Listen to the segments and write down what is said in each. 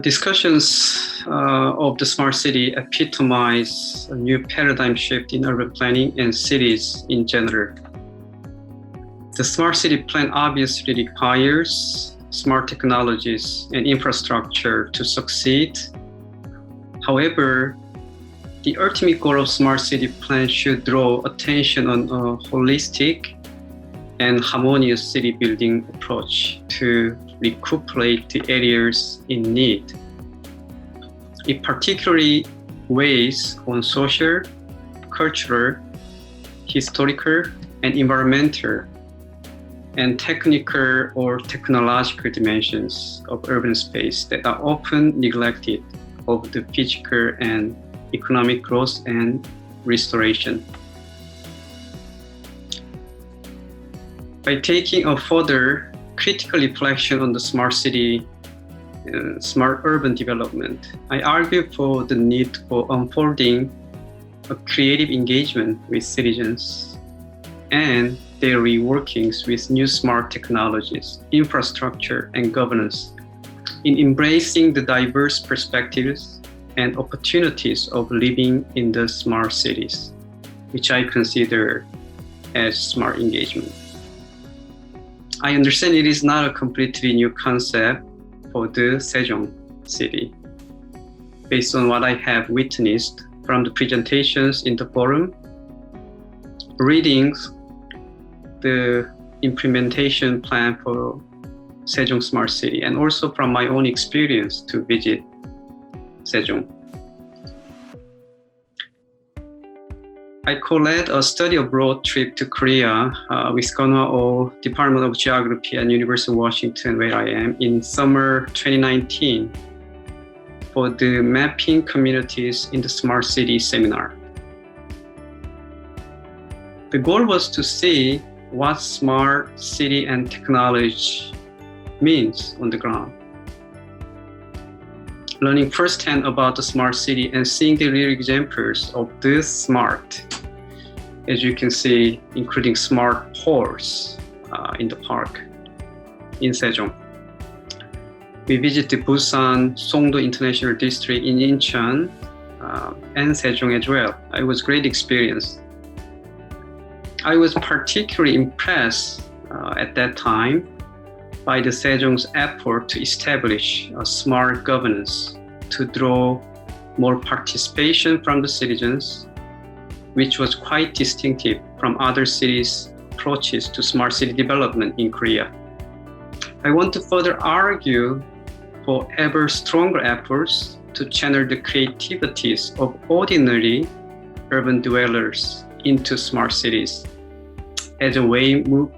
Discussions of the smart city epitomize a new paradigm shift in urban planning and cities in general. The smart city plan obviously requires smart technologies and infrastructure to succeed. However, the ultimate goal of smart city plan should draw attention on a holistic and harmonious city building approach to recuperate the areas in need. It particularly weighs on social, cultural, historical, and environmental, and technical or technological dimensions of urban space that are often neglected of the physical and economic growth and restoration. By taking a further critical reflection on the smart city, smart urban development, I argue for the need for unfolding a creative engagement with citizens and their reworkings with new smart technologies, infrastructure, and governance in embracing the diverse perspectives and opportunities of living in the smart cities, which I consider as smart engagement. I understand it is not a completely new concept for the Sejong city. Based on what I have witnessed from the presentations in the forum, reading the implementation plan for Sejong Smart City, and also from my own experience to visit Sejong. I co-led a study abroad trip to Korea with Gonhwa-oh Department of Geography at University of Washington, where I am, in summer 2019 for the Mapping Communities in the Smart City seminar. The goal was to see what smart city and technology means on the ground. Learning firsthand about the smart city and seeing the real examples of the smart, as you can see, including smart poles in the park in Sejong. We visited Busan, Songdo International District in Incheon, and Sejong as well. It was a great experience. I was particularly impressed at that time by the Sejong's effort to establish a smart governance to draw more participation from the citizens, which was quite distinctive from other cities' approaches to smart city development in Korea. I want to further argue for ever stronger efforts to channel the creativities of ordinary urban dwellers into smart cities as a way move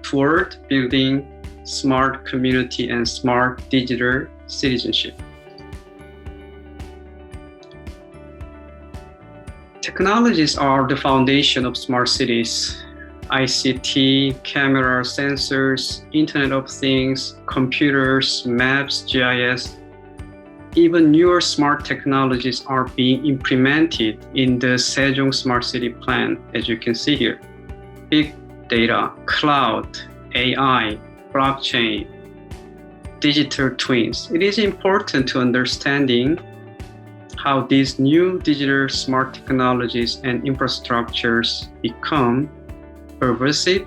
toward building smart community and smart digital citizenship. Technologies are the foundation of smart cities. ICT, camera, sensors, Internet of Things, computers, maps, GIS. Even newer smart technologies are being implemented in the Sejong Smart City Plan, as you can see here. Big data, cloud, AI, blockchain, digital twins. It is important to understanding how these new digital smart technologies and infrastructures become pervasive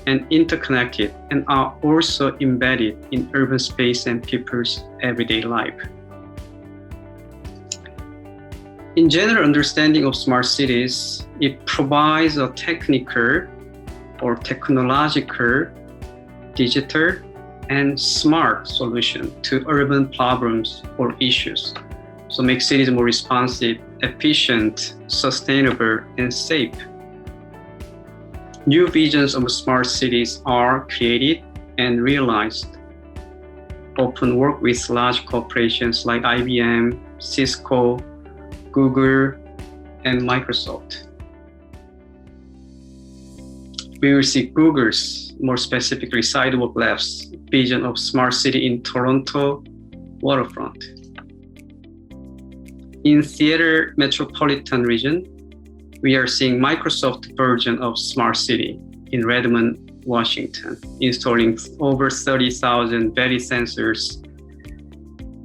and interconnected and are also embedded in urban space and people's everyday life. In general understanding of smart cities, it provides a technical or technological, digital, and smart solution to urban problems or issues. So make cities more responsive, efficient, sustainable, and safe. New visions of smart cities are created and realized. Often work with large corporations like IBM, Cisco, Google, and Microsoft. We will see Google's, more specifically Sidewalk Labs, vision of smart city in Toronto waterfront. In Seattle metropolitan region, we are seeing Microsoft version of smart city in Redmond, Washington, installing over 30,000 Betty sensors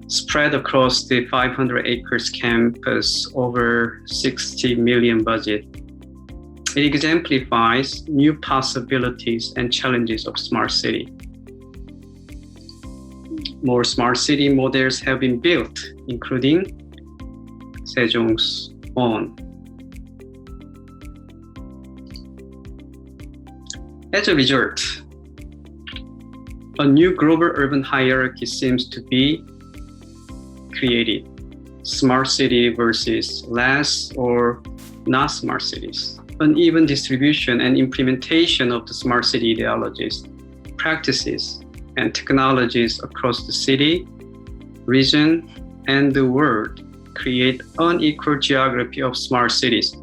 spread across the 500 acres campus over 60 million budget. It exemplifies new possibilities and challenges of smart city. More smart city models have been built, including Sejong's own. As a result, a new global urban hierarchy seems to be created. Smart city versus less or not smart cities. Uneven distribution and implementation of the smart city ideologies, practices, and technologies across the city, region, and the world create unequal geography of smart cities.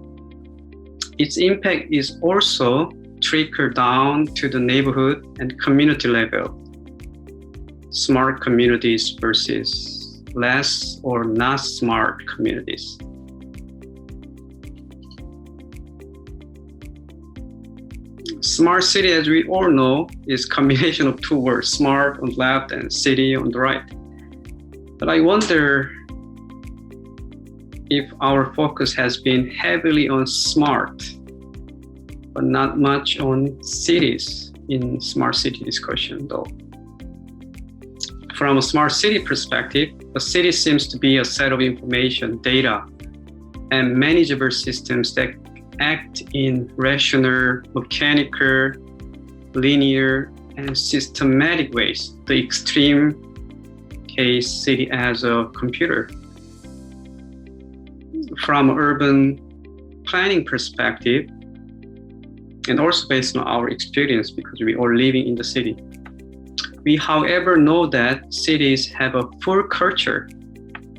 Its impact is also trickled down to the neighborhood and community level. Smart communities versus less or not smart communities. Smart city, as we all know, is a combination of two words, smart on the left and city on the right. But I wonder if our focus has been heavily on smart, but not much on cities in smart city discussion though. From a smart city perspective, a city seems to be a set of information, data, and manageable systems that act in rational, mechanical, linear, and systematic ways. The extreme case city as a computer. From an urban planning perspective, and also based on our experience because we are living in the city, we, however, know that cities have a full culture,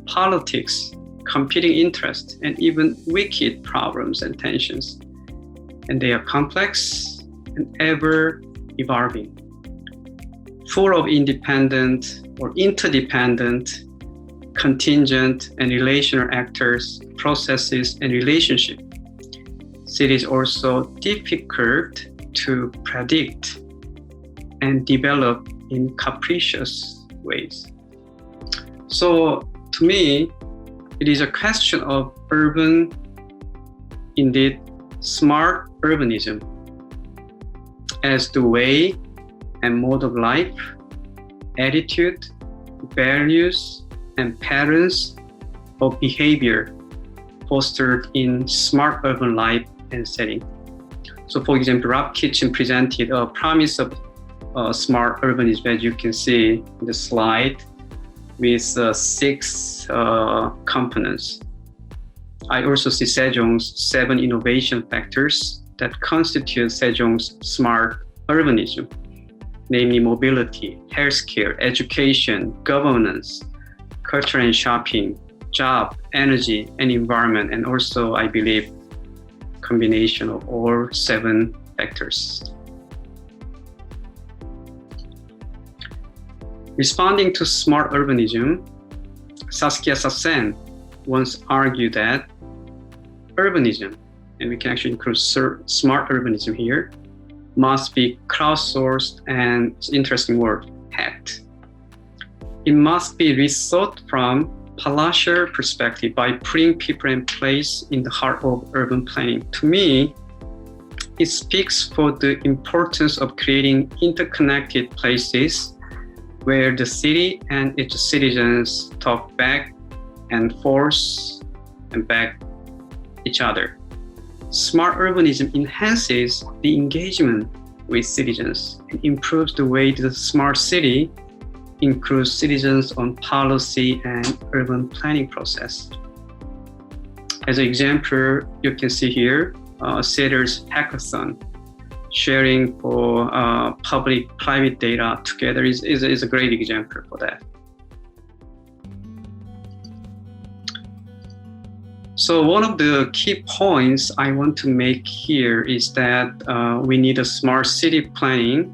politics, competing interests, and even wicked problems and tensions. And they are complex and ever evolving, full of independent or interdependent, contingent and relational actors, processes, and relationships. Cities are also difficult to predict and develop in capricious ways. So to me, it is a question of urban, indeed smart urbanism, as the way and mode of life, attitude, values, and patterns of behavior fostered in smart urban life and setting. So for example, Rob Kitchen presented a promise of smart urbanism, as you can see in the slide, with 6 components. I also see Sejong's 7 innovation factors that constitute Sejong's smart urbanism, namely mobility, healthcare, education, governance, culture and shopping, job, energy, and environment, and also, I believe, combination of all 7 factors. Responding to smart urbanism, Saskia Sassen once argued that urbanism, and we can actually include smart urbanism here, must be crowdsourced and, interesting word, hacked. It must be rethought from palatial perspective by putting people and place in the heart of urban planning. To me, it speaks for the importance of creating interconnected places where the city and its citizens talk back and forth and back each other. Smart urbanism enhances the engagement with citizens and improves the way the smart city includes citizens on policy and urban planning process. As an example, you can see here, Setter's hackathon. Sharing for public-private data together is a great example for that. So one of the key points I want to make here is that we need a smart city planning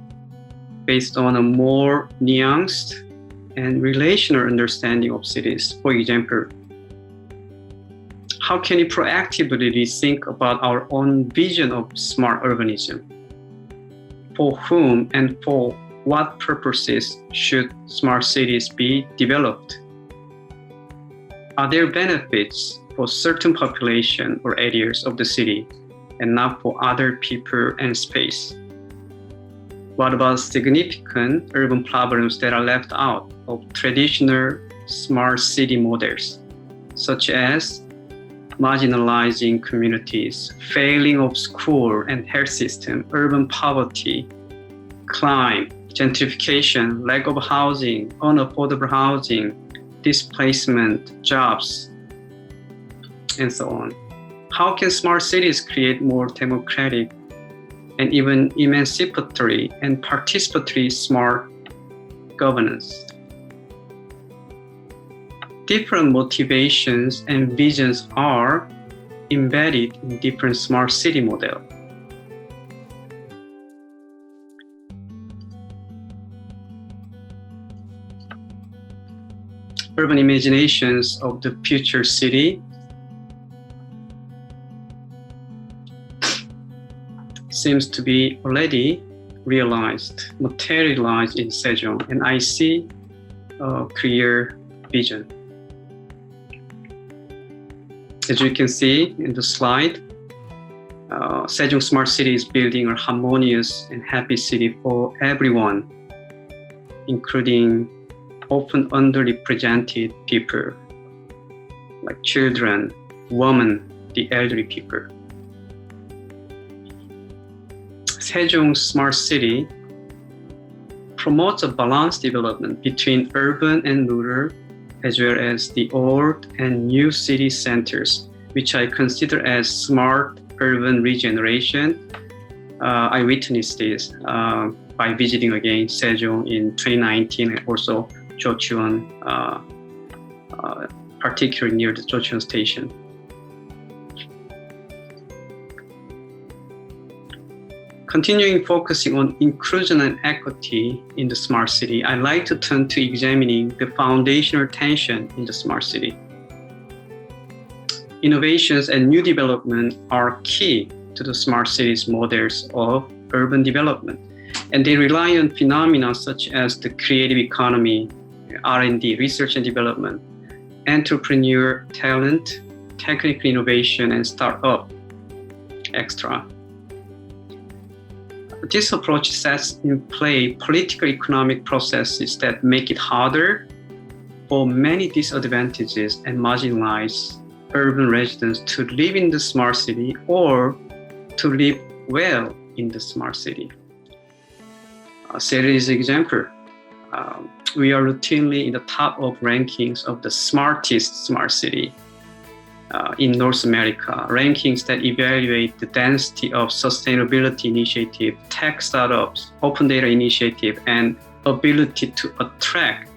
based on a more nuanced and relational understanding of cities. For example, how can we proactively rethink about our own vision of smart urbanism? For whom and for what purposes should smart cities be developed? Are there benefits for certain population or areas of the city and not for other people and space? What about significant urban problems that are left out of traditional smart city models, such as marginalizing communities, failing of school and health system, urban poverty, crime, gentrification, lack of housing, unaffordable housing, displacement, jobs, and so on? How can smart cities create more democratic and even emancipatory and participatory smart governance? Different motivations and visions are embedded in different smart city models. Urban imaginations of the future city seems to be already realized, materialized in Sejong, and I see a clear vision. As you can see in the slide, Sejong Smart City is building a harmonious and happy city for everyone, including often underrepresented people like children, women, the elderly people. Sejong Smart City promotes a balanced development between urban and rural, as well as the old and new city centers, which I consider as smart urban regeneration. I witnessed this by visiting again Sejong in 2019 and also Jocheon, particularly near the Jocheon station. Continuing focusing on inclusion and equity in the smart city, I'd like to turn to examining the foundational tension in the smart city. Innovations and new development are key to the smart cities models of urban development, and they rely on phenomena such as the creative economy, R&D, research and development, entrepreneur talent, technical innovation, and startup, etc. This approach sets in play political economic processes that make it harder for many disadvantaged and marginalized urban residents to live in the smart city or to live well in the smart city. Series example. We are routinely in the top of rankings of the smartest smart city in North America, rankings that evaluate the density of sustainability initiative, tech startups, open data initiative, and ability to attract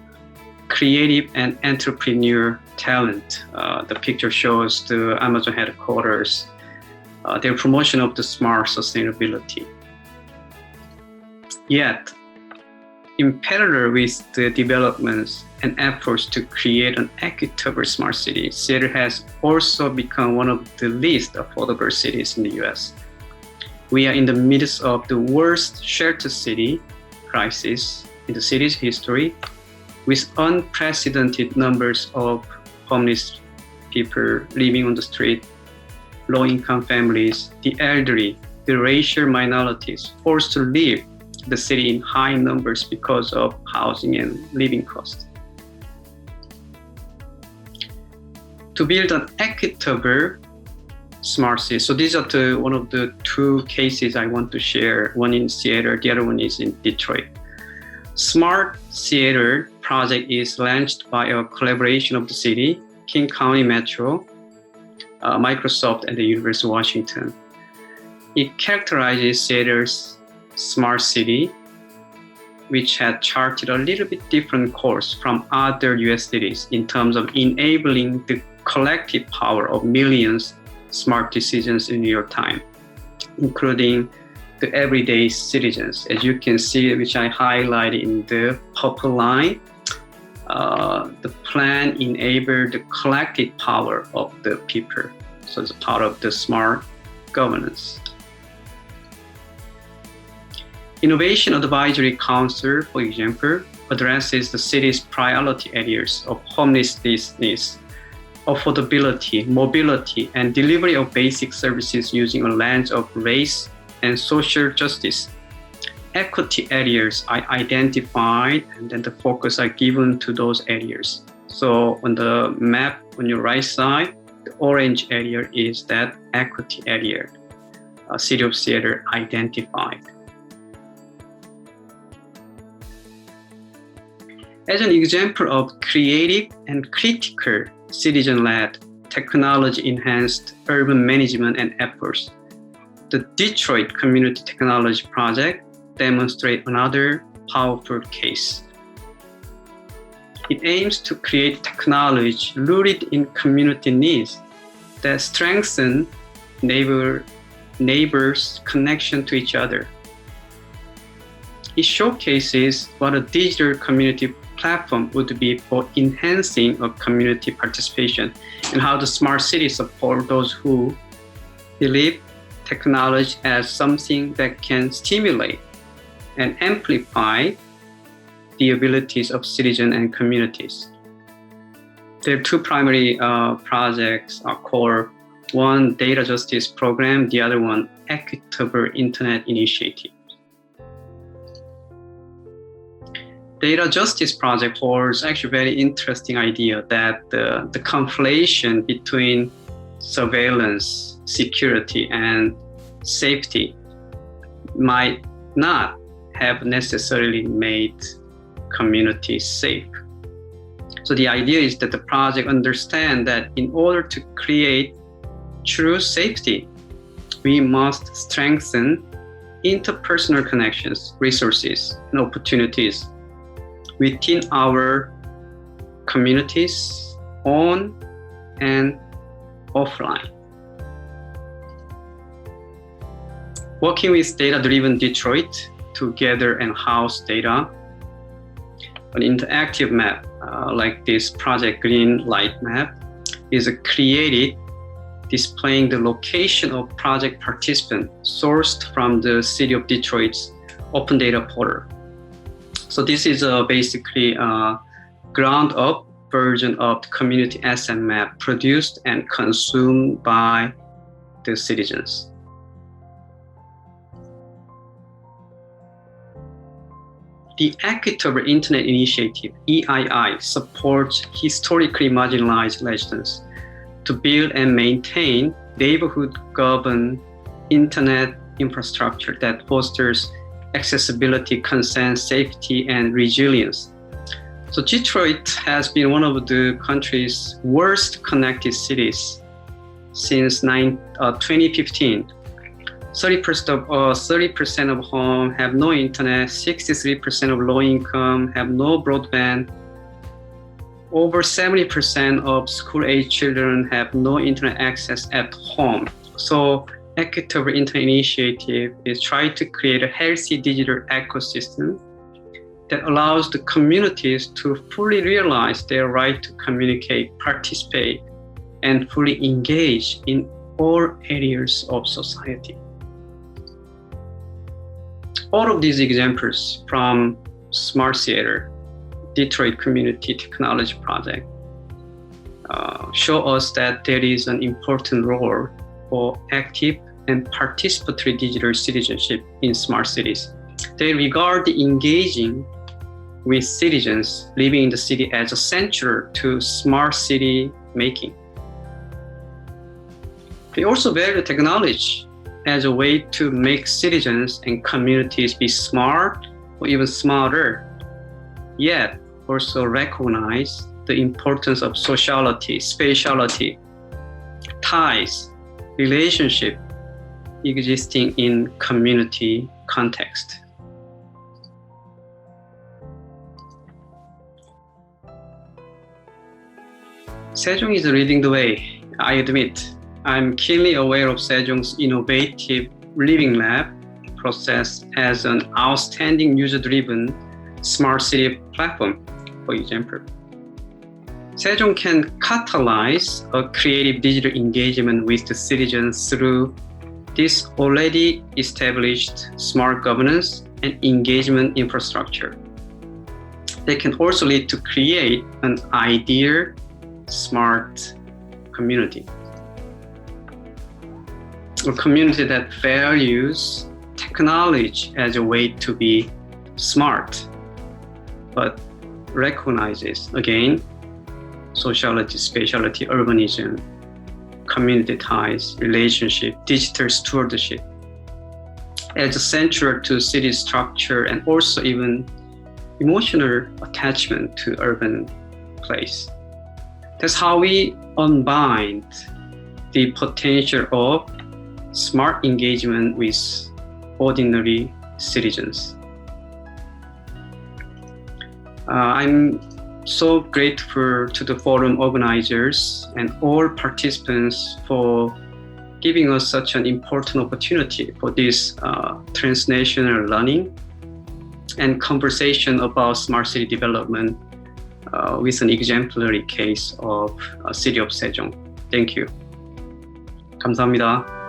creative and entrepreneur talent. The picture shows the Amazon headquarters, their promotion of the smart sustainability. Yet, in parallel with the developments and efforts to create an equitable smart city, Seattle has also become one of the least affordable cities in the US. We are in the midst of the worst shelter city crisis in the city's history, with unprecedented numbers of homeless people living on the street, low-income families, the elderly, the racial minorities forced to leave the city in high numbers because of housing and living costs. To build an equitable smart city, so these are one of the two cases I want to share, one in Seattle, the other one is in Detroit. Smart Seattle project is launched by a collaboration of the city, King County Metro, Microsoft, and the University of Washington. It characterizes Seattle's smart city, which had charted a little bit different course from other US cities in terms of enabling the collective power of millions smart decisions in real time, including the everyday citizens. As you can see, which I highlighted in the purple line, the plan enabled the collective power of the people. So it's part of the smart governance. Innovation Advisory Council, for example, addresses the city's priority areas of homelessness, affordability, mobility, and delivery of basic services using a lens of race and social justice. Equity areas are identified, and then the focus are given to those areas. So on the map on your right side, the orange area is that equity area, City of Seattle identified. As an example of creative and critical citizen-led, technology-enhanced urban management and efforts, the Detroit Community Technology Project demonstrates another powerful case. It aims to create technology rooted in community needs that strengthen neighbors' connection to each other. It showcases what a digital community platform would be for enhancing of community participation and how the smart city support those who believe technology as something that can stimulate and amplify the abilities of citizens and communities. There are two primary projects are called one data justice program, the other one equitable internet initiative. Data justice project holds actually very interesting idea that the conflation between surveillance, security, and safety might not have necessarily made communities safe. So the idea is that the project understands that in order to create true safety, we must strengthen interpersonal connections, resources, and opportunities within our communities, on and offline. Working with data-driven Detroit to gather and house data, an interactive map like this Project Green Light map is created displaying the location of project participants sourced from the City of Detroit's open data portal. So this is basically a ground-up version of the community asset map produced and consumed by the citizens. The Equitable Internet Initiative, EII, supports historically marginalized residents to build and maintain neighborhood-governed internet infrastructure that fosters accessibility, consent, safety, and resilience. So Detroit has been one of the country's worst connected cities since 2015. 30% of homes have no internet, 63% of low income have no broadband, over 70% of school-age children have no internet access at home. So Equitable Internet Initiative is trying to create a healthy digital ecosystem that allows the communities to fully realize their right to communicate, participate, and fully engage in all areas of society. All of these examples from Smart Seattle, Detroit Community Technology Project, show us that there is an important role for active and participatory digital citizenship in smart cities. They regard the engaging with citizens living in the city as essential to smart city making. They also value technology as a way to make citizens and communities be smart or even smarter, yet also recognize the importance of sociality, spatiality, ties, relationship existing in community context. Sejong is leading the way, I admit. I'm keenly aware of Sejong's innovative Living Lab process as an outstanding user-driven smart city platform, for example. Sejong can catalyze a creative digital engagement with the citizens through this already established smart governance and engagement infrastructure. They can also lead to create an ideal smart community. A community that values technology as a way to be smart, but recognizes, again, sociality, spatiality, urbanism, community ties, relationship, digital stewardship as central to city structure and also even emotional attachment to urban place. That's how we unbind the potential of smart engagement with ordinary citizens. I'm so grateful to the forum organizers and all participants for giving us such an important opportunity for this transnational learning and conversation about smart city development with an exemplary case of city of Sejong. Thank you. 감사합니다.